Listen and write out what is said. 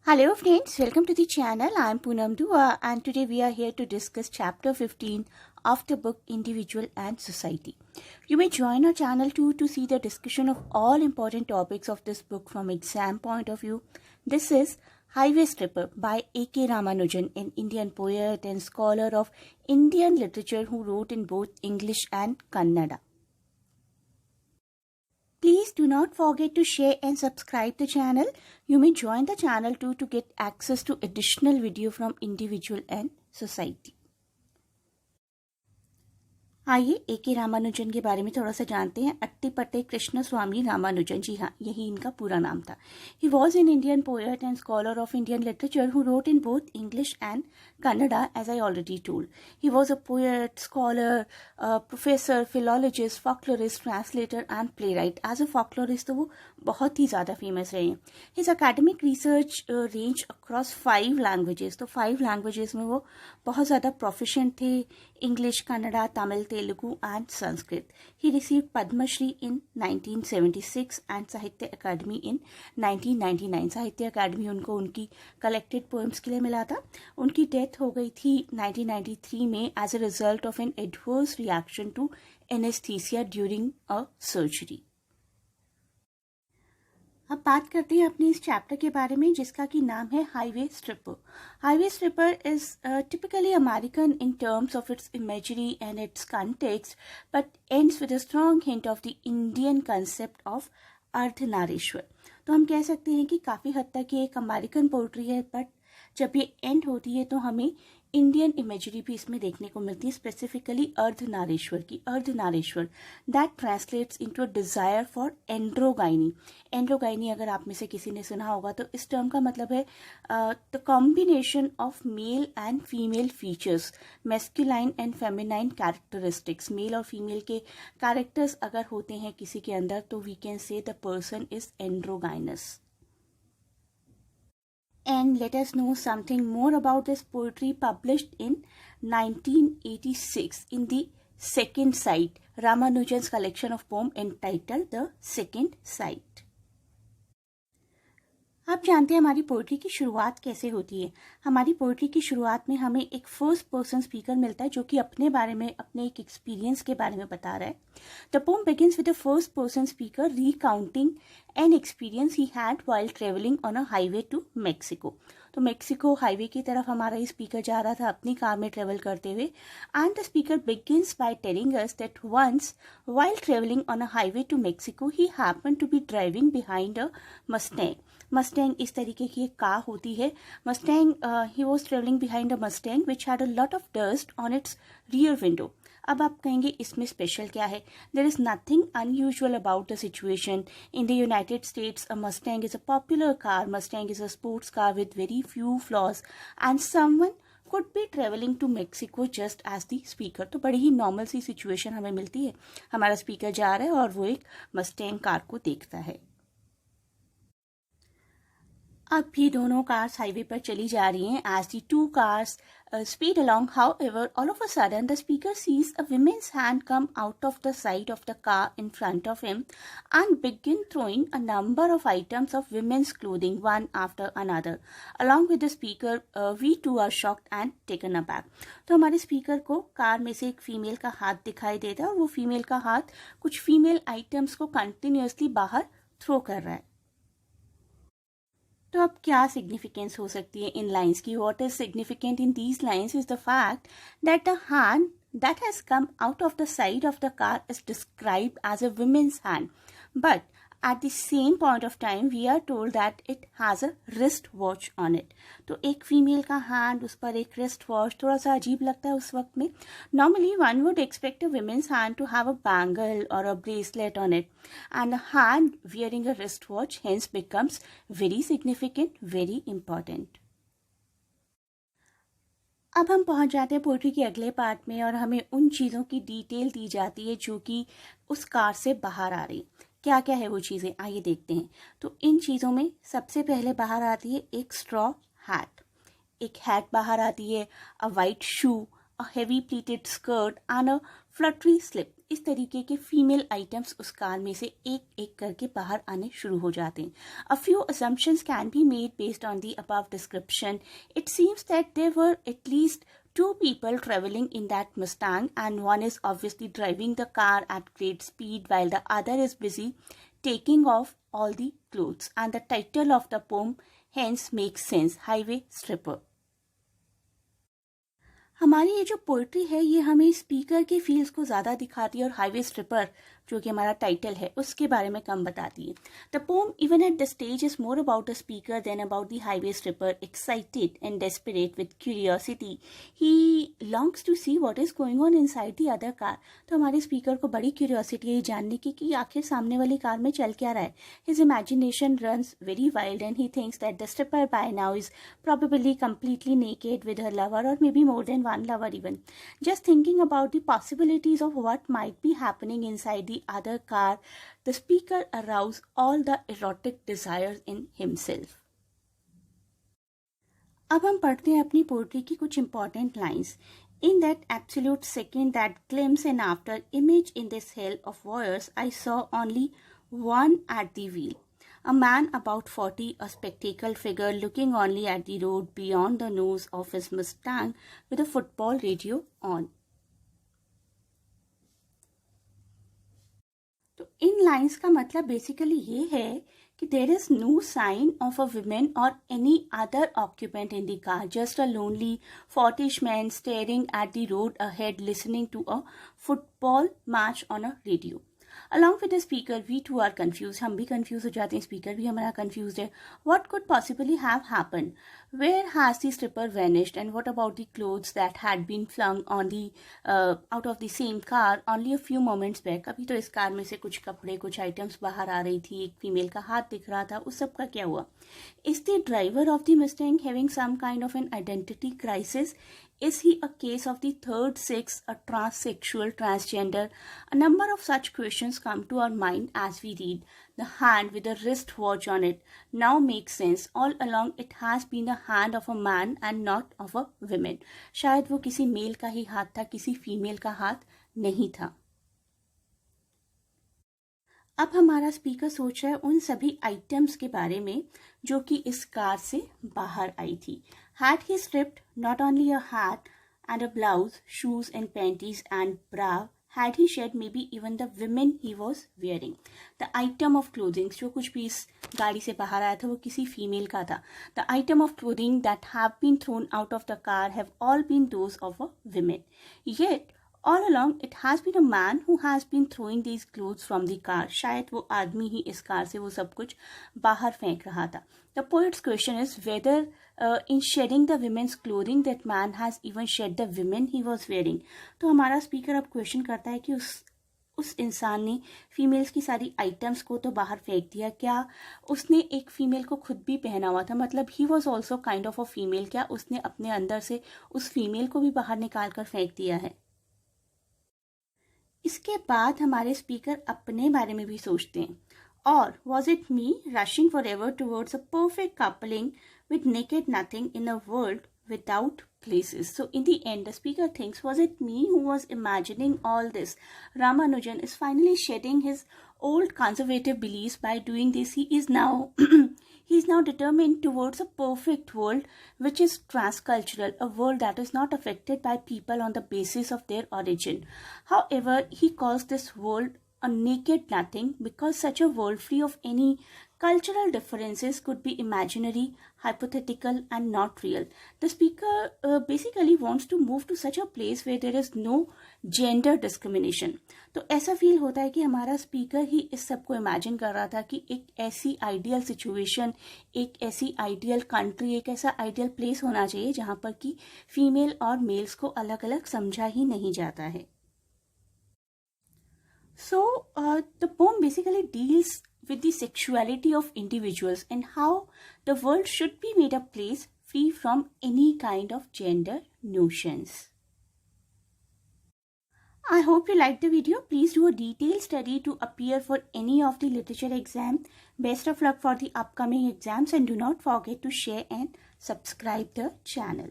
Hello friends, welcome to the channel. I am Poonam Dua and today we are here to discuss chapter 15 of the book Individual and Society. You may join our channel too to see the discussion of all important topics of this book from exam point of view. This is Highway Stripper by A.K. Ramanujan, an Indian poet and scholar of Indian literature who wrote in both English and Kannada. Please do not forget to share and subscribe the channel. You may join the channel too to get access to additional video from Individual and Society. आइए A K. Ramanujan के बारे में थोड़ा सा जानते हैं. अट्टीपट्टे कृष्ण स्वामी रामानुजन, जी हाँ, यही इनका पूरा नाम था. He was an Indian poet and scholar of Indian literature who wrote in both English and Kannada, as I already told. He was a poet, scholar, professor, philologist, folklorist, translator and playwright. As a folklorist तो वो बहुत ही ज़्यादा famous रहे हैं. His academic research range across 5 languages. तो 5 languages में वो बहुत ज़्यादा प्रोफिशिएंट थे. English, Kannada, Tamil, Telugu and Sanskrit. He received Padma Shri in 1976 and Sahitya Akademi in 1999. साहित्य अकादमी उनको उनकी कलेक्टेड पोएम्स के लिए मिला था. उनकी डेथ हो गई थी 1993 में as a result of an adverse reaction to anaesthesia during a surgery. अब बात करते हैं अपने इस चैप्टर के बारे में जिसका कि नाम है highway stripper. Highway stripper is typically American in terms of its imagery and its context but ends with a strong hint of the Indian concept of Ardhanarishvara. तो हम कह सकते हैं कि काफ़ी हद तक ये एक अमेरिकन पोइट्री है, बट जब ये एंड होती है तो हमें इंडियन इमेजरी भी इसमें देखने को मिलती है, स्पेसिफिकली अर्धनारीश्वर की. Ardhanarishvara that translates into a desire for androgyny. Androgyny अगर आप में से किसी ने सुना होगा तो इस टर्म का मतलब है the combination of male and female features, masculine and feminine characteristics. Male और फीमेल के कैरेक्टर्स अगर होते हैं किसी के अंदर तो we can say the person is androgynous. And let us know something more about this poetry published in 1986 in the Second Sight, Ramanujan's collection of poems entitled The Second Sight. आप जानते हैं हमारी पोइट्री की शुरुआत कैसे होती है. हमारी पोइट्री की शुरुआत में हमें एक फर्स्ट पर्सन स्पीकर मिलता है जो कि अपने बारे में, अपने एक एक्सपीरियंस के बारे में बता रहा है. The poem begins with the first person speaker recounting an experience he had while travelling on a highway to Mexico. तो मेक्सिको हाईवे की तरफ हमारा ये स्पीकर जा रहा था अपनी कार में ट्रेवल करते हुए. And the speaker begins by telling us that once while travelling on a highway to Mexico he happened to be driving behind a Mustang. Mustang इस तरीके की एक कार होती है. Mustang, he was travelling behind a Mustang which had a lot of dust on its rear window. अब आप कहेंगे इसमें स्पेशल क्या है. There is nothing unusual about the situation. In the United states a Mustang is a popular car. Mustang is a sports car with very few flaws and someone could be traveling to Mexico just as the speaker. तो बड़ी ही normal सी situation हमें मिलती है. हमारा speaker जा रहा है और वो एक मस्टैंग कार को देखता है. अब भी दोनों कार्स हाईवे पर चली जा रही हैं. As the two cars speed along, however, all of a sudden the speaker sees a woman's hand come out of the side of the car in front of him and begin throwing a number of items of women's clothing one after another. Along with the speaker, we too are shocked and taken aback. तो हमारे speaker को car में से एक female का हाथ दिखाई देता है और वो फीमेल का हाथ कुछ फीमेल आइटम्स को कंटिन्यूसली बाहर थ्रो कर रहा है. तो अब क्या सिग्निफिकेंस हो सकती है इन लाइन्स की. What is significant in these lines is the fact that the hand that has come out of the side of the car is described as a woman's hand, but at the same point of time we are told that it has a wrist watch on it. तो एक female का hand, उस पर एक wrist watch, थोड़ा सा अजीब लगता है उस वक्त में. Normally one would expect a woman's hand to have a bangle or a bracelet on it, and a hand wearing a wrist watch hence becomes very significant, very important. अब हम पहुंच जाते हैं पोइट्री के अगले पार्ट में और हमें उन चीज़ों की डिटेल दी जाती है जो कि उस कार से बाहर आ रही. क्या क्या है वो चीज़ें, आइए देखते हैं. तो इन चीज़ों में सबसे पहले बाहर आती है एक स्ट्रॉ हैट. एक हैट बाहर आती है, a white shoe, a heavy pleated skirt and a fluttery slip. इस तरीके के फीमेल आइटम्स उस कार में से एक एक करके बाहर आने शुरू हो जाते हैं. A few assumptions can be made based on the above description. It seems that there were at least 2 people traveling in that Mustang, and one is obviously driving the car at great speed while the other is busy taking off all the clothes. And the title of the poem hence makes sense, Highway Stripper. हमारी ये जो poetry है ये हमें speaker के feels को ज़्यादा दिखाती है और हाईवे स्ट्रिपर जो कि हमारा टाइटल है उसके बारे में कम बताती है. The poem even at the stage is more about the speaker than about the highway stripper. Excited and desperate with curiosity he longs to see what is going on inside the other car. तो हमारे speaker को बड़ी curiosity है ये जानने की कि आखिर सामने वाली कार में चल क्या रहा है. His imagination runs very wild and he thinks that the stripper by now is probably completely naked with her lover, or maybe more than one lover even. Just thinking about the possibilities of what might be happening inside the other car, the speaker aroused all the erotic desires in himself. अब हम पढ़ते हैं अपनी poetry की कुछ important lines. In that absolute second, that glimpse and after image in this hell of voyeurs, I saw only one at the wheel. A man about 40, a spectacled figure looking only at the road beyond the nose of his Mustang with a football radio on. तो इन lines का मतलब basically ये है कि there is no sign of a woman or any other occupant in the car, just a lonely 40ish man staring at the road ahead listening to a football match on a radio. Along with the speaker, we too are confused. हम भी confused हो जाते हैं, speaker भी हमारा confused है. What could possibly have happened? Where has the stripper vanished? And what about the clothes that had been flung on the out of the same car only a few moments back? अभी तो इस car में से कुछ कपड़े, कुछ items बाहर आ रही थी, एक फीमेल का हाथ दिख रहा था, उस सब का क्या हुआ? Is the driver of the Mustang having some kind of an identity crisis? Is he a case of the third sex, a transsexual, transgender? A number of such questions come to our mind as we read. The hand with a wristwatch on it now makes sense. All along it has been the hand of a man and not of a woman. शायद वो किसी mail का ही हाथ था, किसी female का हाथ नहीं था. अब हमारा स्पीकर सोच रहा है उन सभी आइटम्स के बारे में जो कि इस कार से बाहर आई थी. Had he stripped not only a hat and a blouse, shoes and panties and bra, had he shed maybe even the women he was wearing? The item of clothing, जो कुछ भी इस गाड़ी से बाहर आया था वो किसी फीमेल का था. The item of clothing that have been thrown out of the car have all been those of a woman. Yet all along it has been a man who has been throwing these clothes from the car. शायद वो आदमी ही इस car से वो सब कुछ बाहर फेंक रहा था. The poet's question is whether in shedding the women's clothing that man has even shed the women he was wearing. तो हमारा स्पीकर अब क्वेश्चन करता है कि उस इंसान ने फीमेल्स की सारी आइटम्स को तो बाहर फेंक दिया, क्या उसने एक फीमेल को खुद भी पहना हुआ था, मतलब he was also kind of a female, क्या उसने अपने अंदर से उस फीमेल को भी बाहर निकाल कर फेंक दिया है? इसके बाद हमारे स्पीकर अपने बारे में भी सोचते हैं. Or was it me rushing forever towards a perfect coupling with naked nothing in a world without places? So in the end, the speaker thinks, was it me who was imagining all this? Ramanujan is finally shedding his old conservative beliefs by doing this. He is now determined towards a perfect world which is transcultural, a world that is not affected by people on the basis of their origin. However, he calls this world a naked nothing because such a world free of any cultural differences could be imaginary, hypothetical and not real. The speaker basically wants to move to such a place where there is no gender discrimination. तो ऐसा feel होता है कि हमारा speaker ही इस सब को imagine कर रहा था कि एक ऐसी आइडियल सिचुएशन, एक ऐसी आइडियल कंट्री, एक ऐसा आइडियल प्लेस होना चाहिए जहाँ पर कि फीमेल और मेल्स को अलग अलग समझा ही नहीं जाता है. So the poem basically deals with the sexuality of individuals and how the world should be made a place free from any kind of gender notions. I hope you liked the video. Please do a detailed study to appear for any of the literature exam. Best of luck for the upcoming exams and do not forget to share and subscribe the channel.